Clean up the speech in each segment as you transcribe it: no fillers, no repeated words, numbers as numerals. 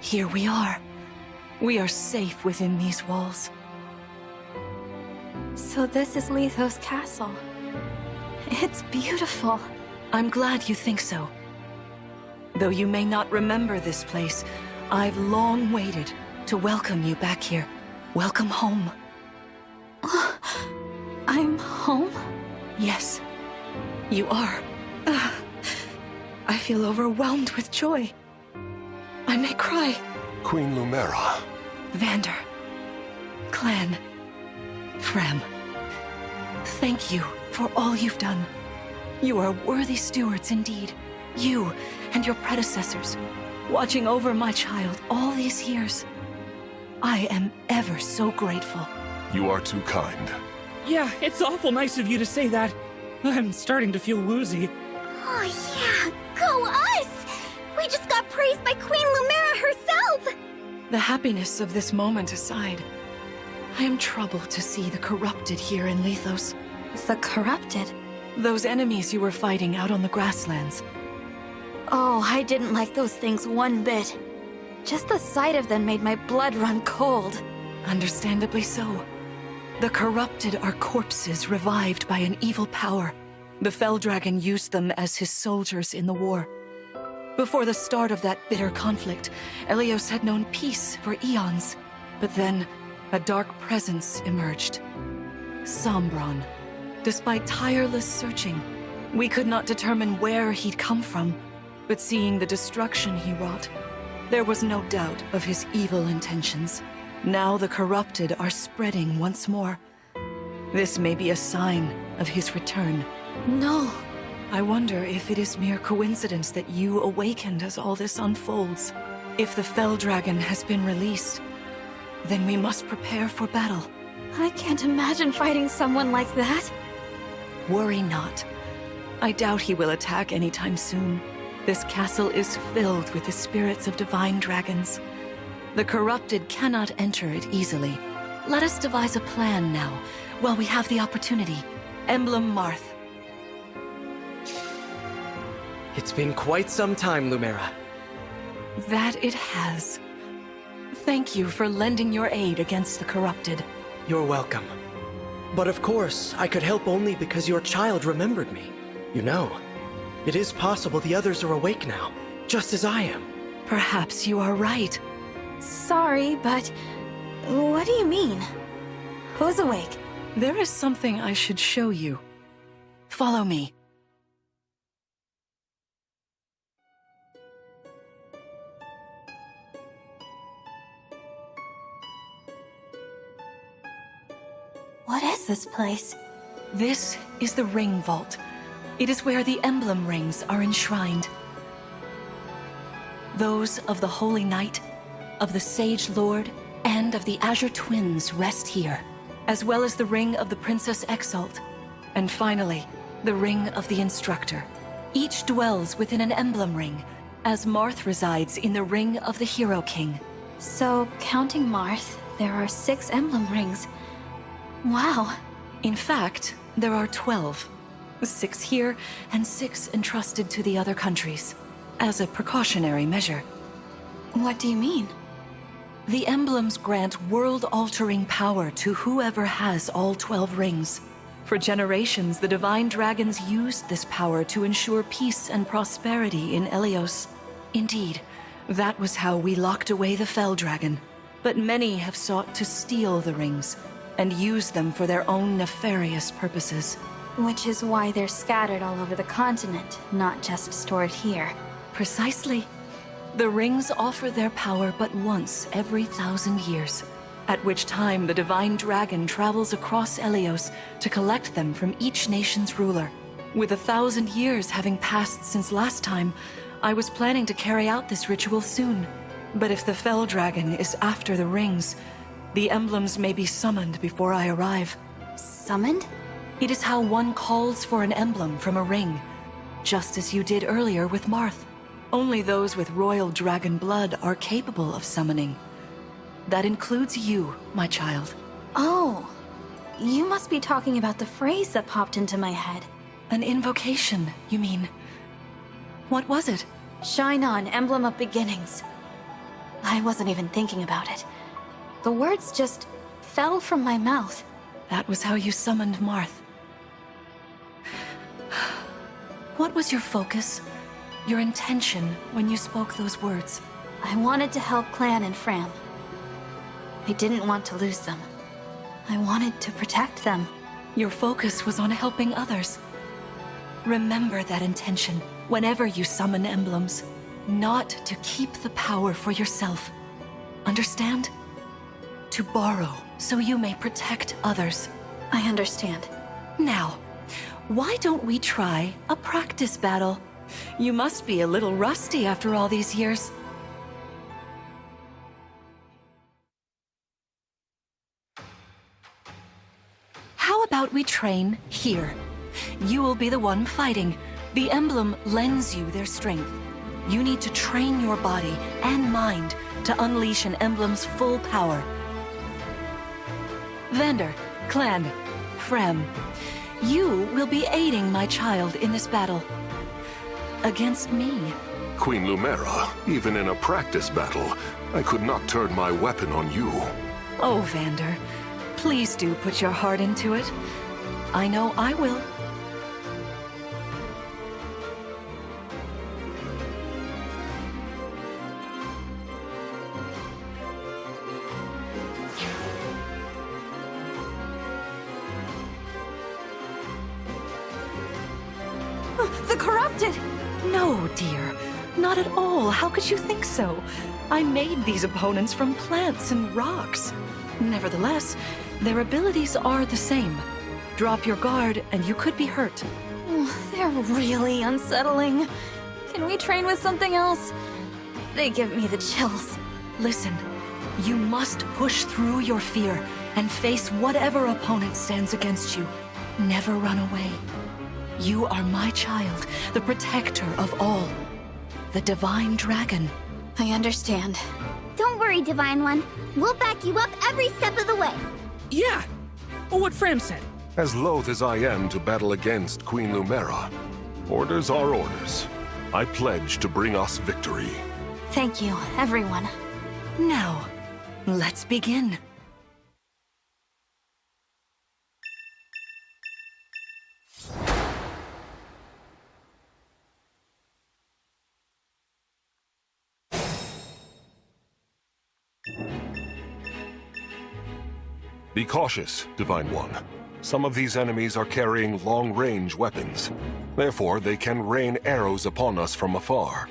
Here we are. We are safe within these walls. So this is Lythos Castle. It's beautiful. I'm glad you think so. Though you may not remember this place, I've long waited to welcome you back here. Welcome home. I'm home? Yes, you are. I feel overwhelmed with joy. I may cry. Queen Lumera. Vander. Clan. Frem. Thank you for all you've done. You are worthy stewards indeed. You and your predecessors, watching over my child all these years. I am ever so grateful. You are too kind. Yeah, it's awful nice of you to say that. I'm starting to feel woozy. Oh yeah, go us! We just got praised by Queen Lumera herself! The happiness of this moment aside, I am troubled to see the corrupted here in Lythos. The corrupted? Those enemies you were fighting out on the grasslands. Oh, I didn't like those things one bit. Just the sight of them made my blood run cold. Understandably so. The corrupted are corpses revived by an evil power. The Fell Dragon used them as his soldiers in the war. Before the start of that bitter conflict, Elyos had known peace for eons. But then, a dark presence emerged. Sombron. Despite tireless searching, we could not determine where he'd come from. But seeing the destruction he wrought, there was no doubt of his evil intentions. Now the corrupted are spreading once more. This may be a sign of his return. No. I wonder if it is mere coincidence that you awakened as all this unfolds. If the Fell Dragon has been released, then we must prepare for battle. I can't imagine fighting someone like that. Worry not. I doubt he will attack anytime soon. This castle is filled with the spirits of divine dragons. The corrupted cannot enter it easily. Let us devise a plan now, while we have the opportunity. Emblem Marth. It's been quite some time, Lumera. That it has. Thank you for lending your aid against the corrupted. You're welcome. But of course, I could help only because your child remembered me. You know, it is possible the others are awake now, just as I am. Perhaps you are right. Sorry, but what do you mean? Who's awake? There is something I should show you. Follow me. What is this place? This is the Ring Vault. It is where the Emblem Rings are enshrined. Those of the Holy Knight, of the Sage Lord, and of the Azure Twins rest here, as well as the Ring of the Princess Exalt, and finally, the Ring of the Instructor. Each dwells within an Emblem Ring, as Marth resides in the Ring of the Hero King. So, counting Marth, there are 6 Emblem Rings. Wow. In fact, there are 12. 6 here, and 6 entrusted to the other countries, as a precautionary measure. What do you mean? The emblems grant world-altering power to whoever has all 12 rings. For generations, the Divine Dragons used this power to ensure peace and prosperity in Elyos. Indeed, that was how we locked away the Fell Dragon. But many have sought to steal the rings, and use them for their own nefarious purposes. Which is why they're scattered all over the continent, not just stored here. Precisely. The rings offer their power but once every 1,000 years, at which time the Divine Dragon travels across Elyos to collect them from each nation's ruler. With 1,000 years having passed since last time, I was planning to carry out this ritual soon. But if the Fell Dragon is after the rings, the emblems may be summoned before I arrive. Summoned? It is how one calls for an emblem from a ring, just as you did earlier with Marth. Only those with royal dragon blood are capable of summoning. That includes you, my child. Oh, you must be talking about the phrase that popped into my head. An invocation, you mean? What was it? Shine on, Emblem of Beginnings. I wasn't even thinking about it. The words just fell from my mouth. That was how you summoned Marth. What was your focus? Your intention when you spoke those words? I wanted to help Clan and Fram. I didn't want to lose them. I wanted to protect them. Your focus was on helping others. Remember that intention whenever you summon emblems. Not to keep the power for yourself. Understand? To borrow so you may protect others. I understand. Now, why don't we try a practice battle? You must be a little rusty after all these years. How about we train here? You will be the one fighting. The emblem lends you their strength. You need to train your body and mind to unleash an emblem's full power. Vander, Clan, Frem, you will be aiding my child in this battle. Against me. Queen Lumera, even in a practice battle, I could not turn my weapon on you. Oh, Vander, please do put your heart into it. I know I will. The corrupted! No, dear. Not at all. How could you think so? I made these opponents from plants and rocks. Nevertheless, their abilities are the same. Drop your guard and you could be hurt. They're really unsettling. Can we train with something else? They give me the chills. Listen, you must push through your fear and face whatever opponent stands against you. Never run away. You are my child, the protector of all. The Divine Dragon. I understand. Don't worry, Divine One. We'll back you up every step of the way. Yeah! What Fram said. As loath as I am to battle against Queen Lumera, orders are orders. I pledge to bring us victory. Thank you, everyone. Now, let's begin. Be cautious, Divine One. Some of these enemies are carrying long-range weapons. Therefore, they can rain arrows upon us from afar.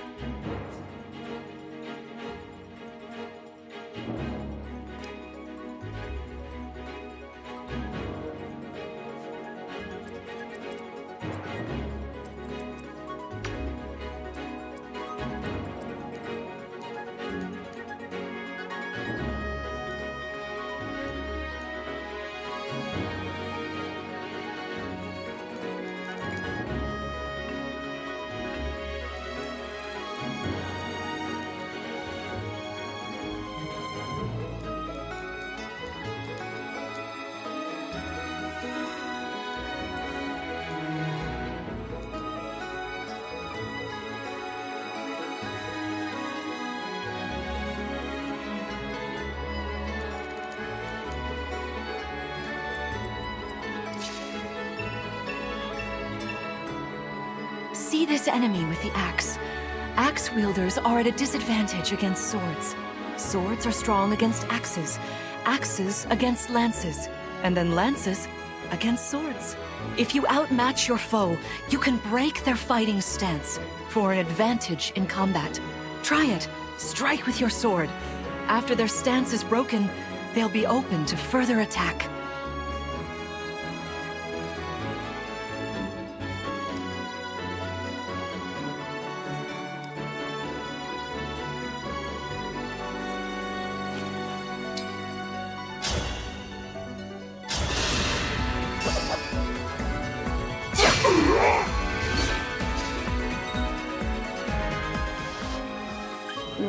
See this enemy with the axe. Axe wielders are at a disadvantage against swords. Swords are strong against axes, axes against lances, and then lances against swords. If you outmatch your foe, you can break their fighting stance for an advantage in combat. Try it. Strike with your sword. After their stance is broken, they'll be open to further attack.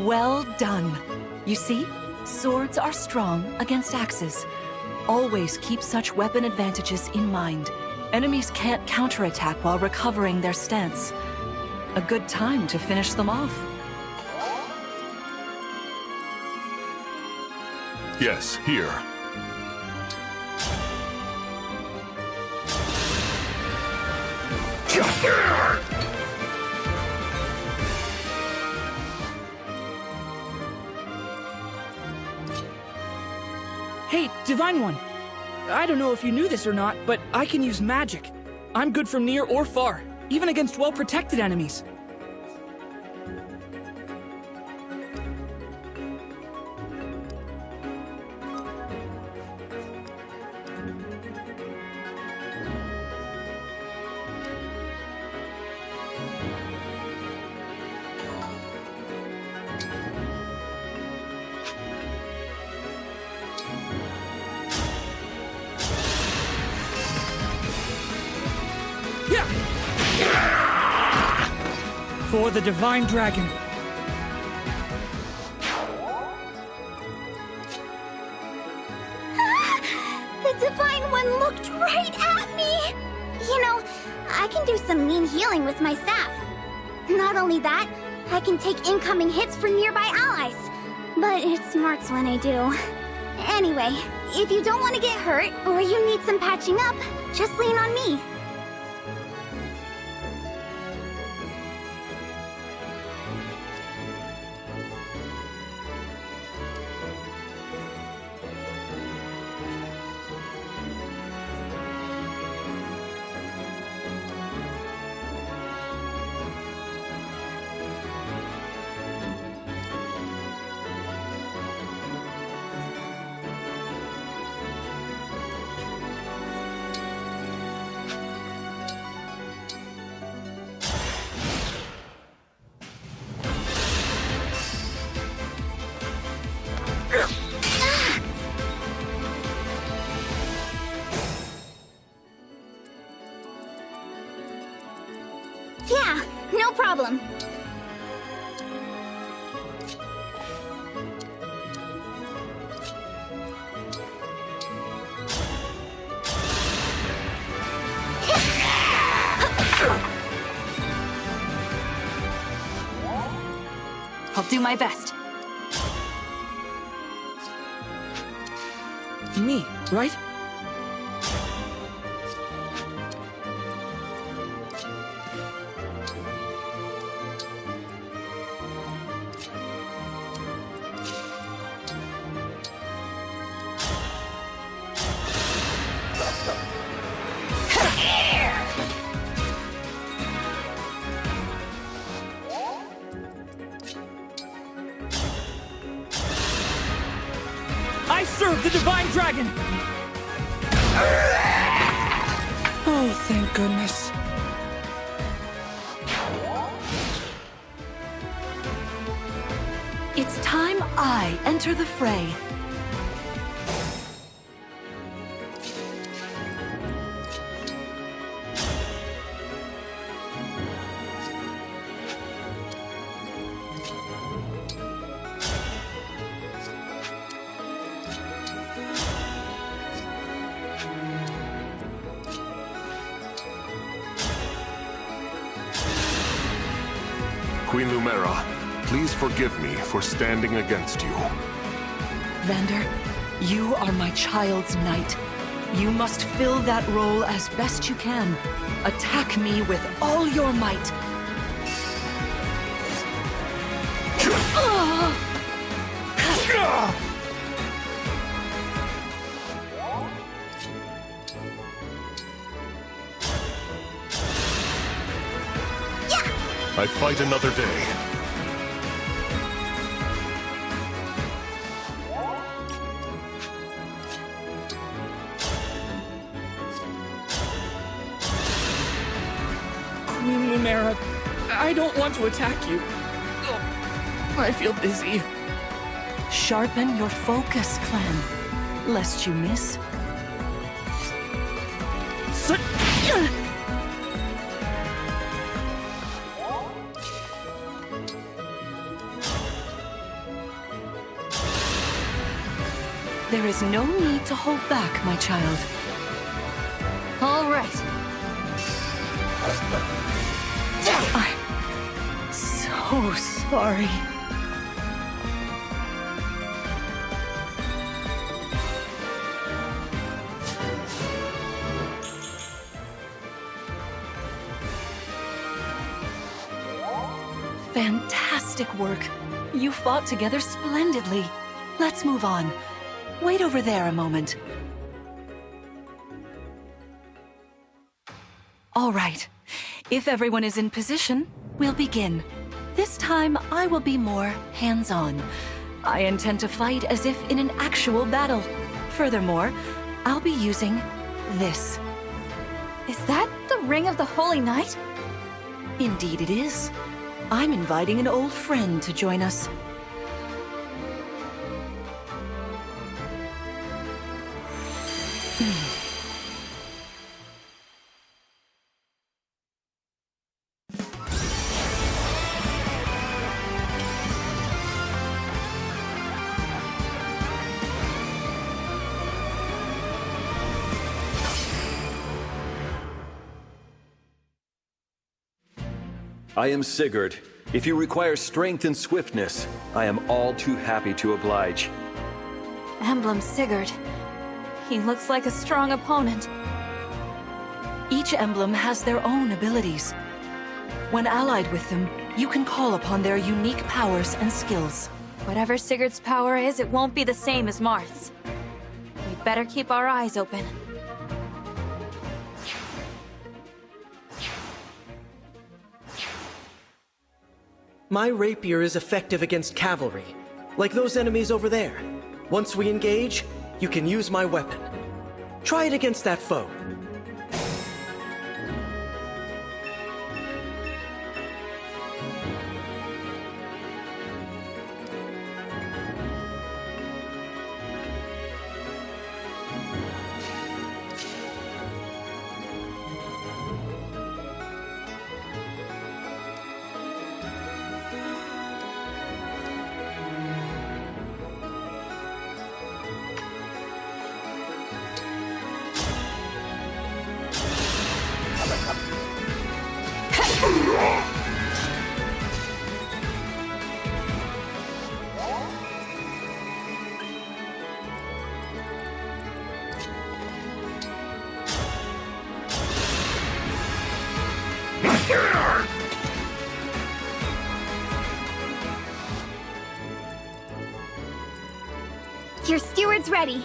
Well done. You see, swords are strong against axes. Always keep such weapon advantages in mind. Enemies can't counterattack while recovering their stance. A good time to finish them off. Yes, here. Hey, Divine One. I don't know if you knew this or not, but I can use magic. I'm good from near or far, even against well-protected enemies. For the Divine Dragon. The Divine One looked right at me! You know, I can do some mean healing with my staff. Not only that, I can take incoming hits for nearby allies. But it smarts when I do. Anyway, if you don't want to get hurt, or you need some patching up, just lean on me. Yeah, no problem. I'll do my best. Me, right? I serve the Divine Dragon! Oh, thank goodness. It's time I enter the fray. Queen Lumera, please forgive me for standing against you. Vander, you are my child's knight. You must fill that role as best you can. Attack me with all your might. I fight another day. Queen Lumera, I don't want to attack you. I feel busy. Sharpen your focus, clan, lest you miss. There is no need to hold back, my child. All right. I'm so sorry. Fantastic work. You fought together splendidly. Let's move on. Wait over there a moment. All right. If everyone is in position, we'll begin. This time, I will be more hands-on. I intend to fight as if in an actual battle. Furthermore, I'll be using this. Is that the Ring of the Holy Knight? Indeed it is. I'm inviting an old friend to join us. I am Sigurd. If you require strength and swiftness, I am all too happy to oblige. Emblem Sigurd. He looks like a strong opponent. Each emblem has their own abilities. When allied with them, you can call upon their unique powers and skills. Whatever Sigurd's power is, it won't be the same as Marth's. We better keep our eyes open. My rapier is effective against cavalry, like those enemies over there. Once we engage, you can use my weapon. Try it against that foe. Your steward's ready.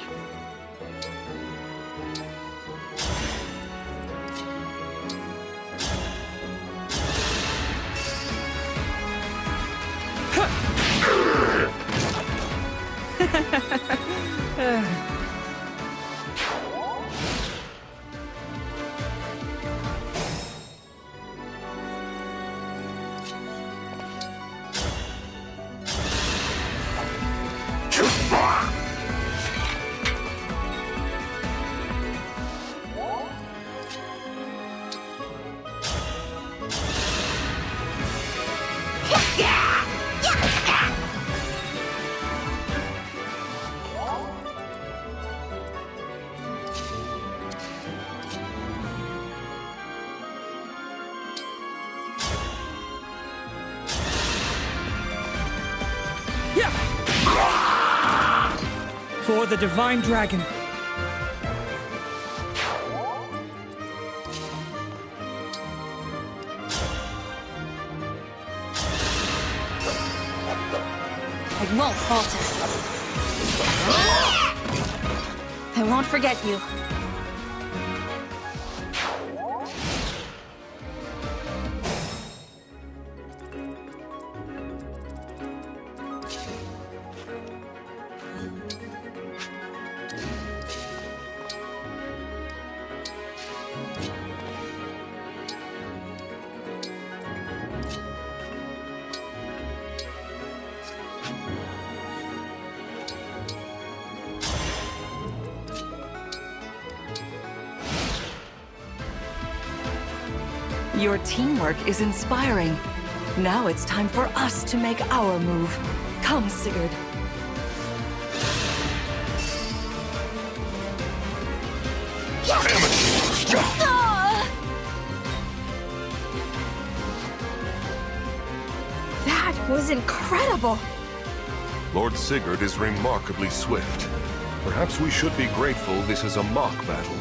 For the Divine Dragon. I won't falter. I won't forget you. Your teamwork is inspiring. Now it's time for us to make our move. Come, Sigurd. That was incredible! Lord Sigurd is remarkably swift. Perhaps we should be grateful this is a mock battle.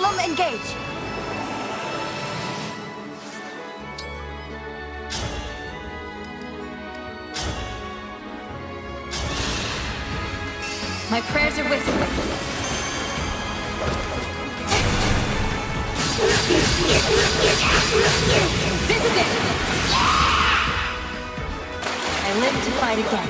Emblem, engage! My prayers are with you. This is it! I live to fight again.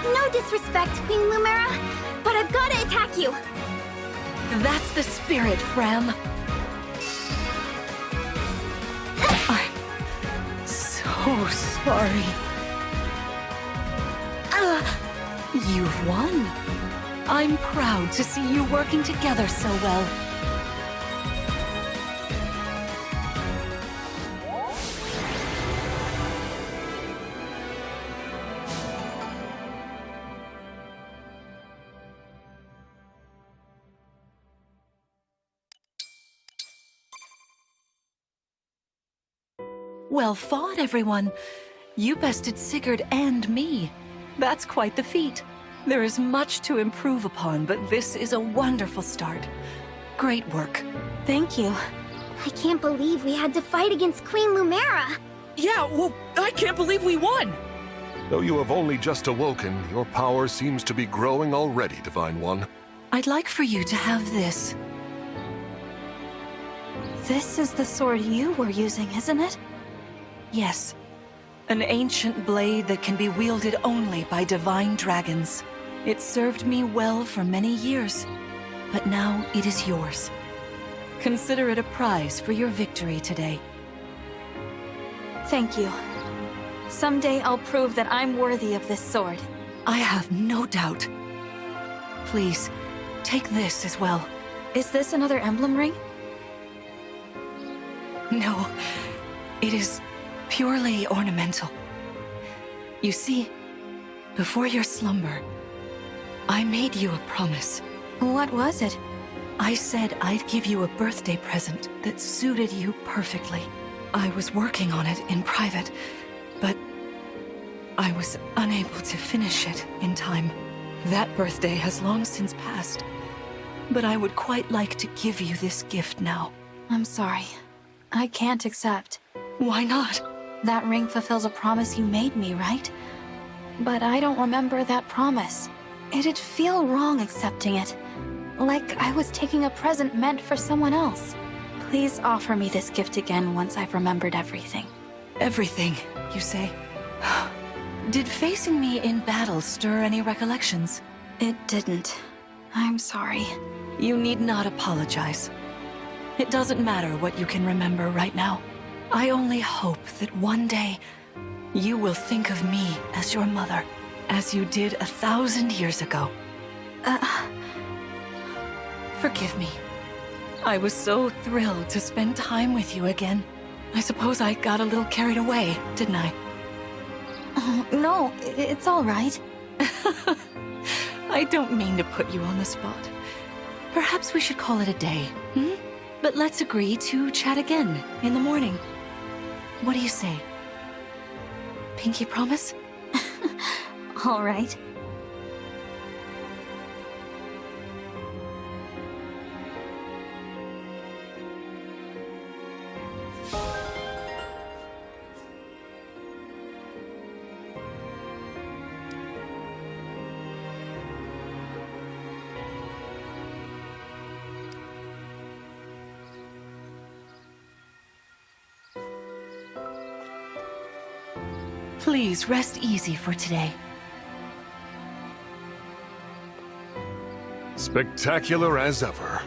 No disrespect, Queen Lumera, but I've got to attack you. That's the spirit, Fram. I'm so sorry. You've won. I'm proud to see you working together so well. Well fought, everyone. You bested Sigurd and me. That's quite the feat. There is much to improve upon, but this is a wonderful start. Great work. Thank you. I can't believe we had to fight against Queen Lumera. Yeah, well, I can't believe we won! Though you have only just awoken, your power seems to be growing already, Divine One. I'd like for you to have this. This is the sword you were using, isn't it? Yes. An ancient blade that can be wielded only by divine dragons. It served me well for many years, but now it is yours. Consider it a prize for your victory today. Thank you. Someday I'll prove that I'm worthy of this sword. I have no doubt. Please, take this as well. Is this another emblem ring? No, it is purely ornamental. You see, before your slumber, I made you a promise. What was it? I said I'd give you a birthday present that suited you perfectly. I was working on it in private, but I was unable to finish it in time. That birthday has long since passed, but I would quite like to give you this gift now. I'm sorry. I can't accept. Why not? That ring fulfills a promise you made me, right? But I don't remember that promise. It'd feel wrong accepting it. Like I was taking a present meant for someone else. Please offer me this gift again once I've remembered everything. Everything, you say? Did facing me in battle stir any recollections? It didn't. I'm sorry. You need not apologize. It doesn't matter what you can remember right now. I only hope that one day you will think of me as your mother, as you did 1,000 years ago. Forgive me. I was so thrilled to spend time with you again. I suppose I got a little carried away, didn't I? Oh, no, it's all right. I don't mean to put you on the spot. Perhaps we should call it a day, hmm? But let's agree to chat again in the morning. What do you say? Pinky promise? All right. Please rest easy for today. Spectacular as ever.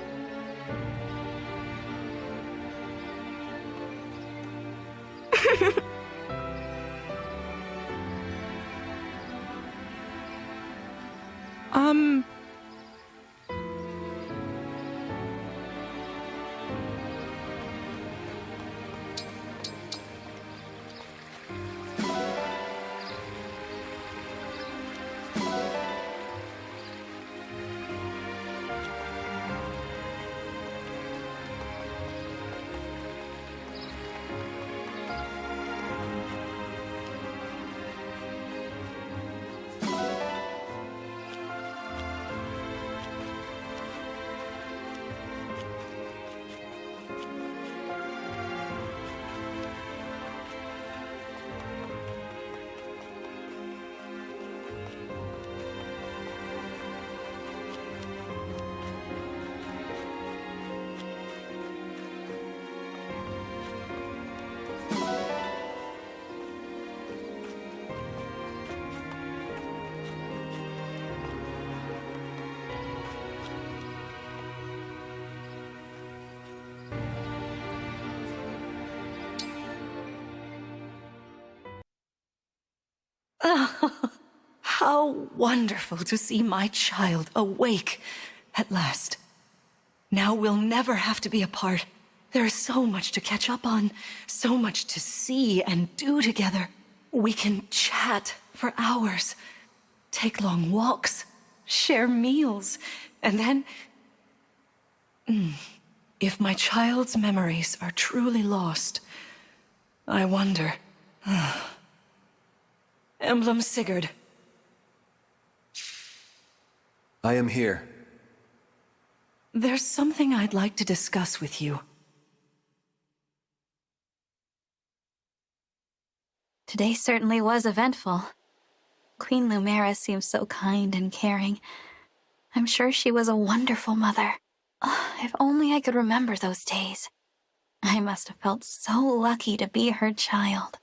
Oh, how wonderful to see my child awake at last. Now we'll never have to be apart. There is so much to catch up on, so much to see and do together. We can chat for hours, take long walks, share meals, and then... If my child's memories are truly lost, I wonder... Emblem Sigurd. I am here. There's something I'd like to discuss with you. Today certainly was eventful. Queen Lumera seems so kind and caring. I'm sure she was a wonderful mother. If only I could remember those days. I must have felt so lucky to be her child.